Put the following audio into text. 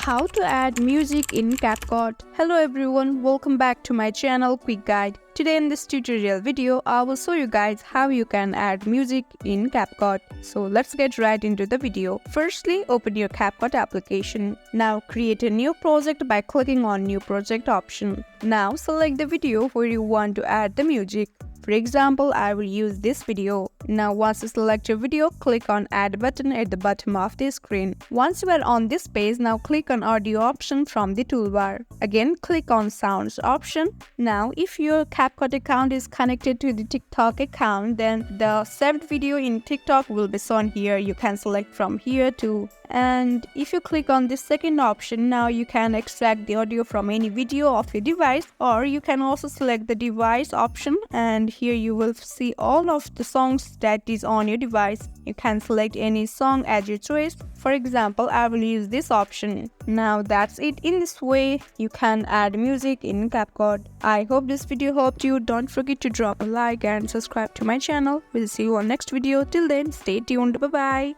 How to add music in Capcut. Hello everyone, welcome back to my channel Quick Guide. Today in this tutorial video, I will show you guys how you can add music in Capcut. So let's get right into the video. Firstly, open your Capcut application. Now create a new project by clicking on New Project option. Now select the video where you want to add the music. For example, I will use this video. Now once you select your video, click on Add button at the bottom of the screen. Once you are on this page, now click on Audio option from the toolbar. Again, click on Sounds option. Now if your Capcut account is connected to the TikTok account, then the saved video in TikTok will be shown here. You can select from here too. And if you click on this second option, now you can extract the audio from any video of your device, or you can also select the device option, and here you will see all of the songs that is on your device. You can select any song as your choice. For example, I will use this option. Now that's it. In this way, you can add music in Capcut. I hope this video helped you. Don't forget to drop a like and subscribe to my channel. We'll see you on next video. Till then, stay tuned. Bye bye.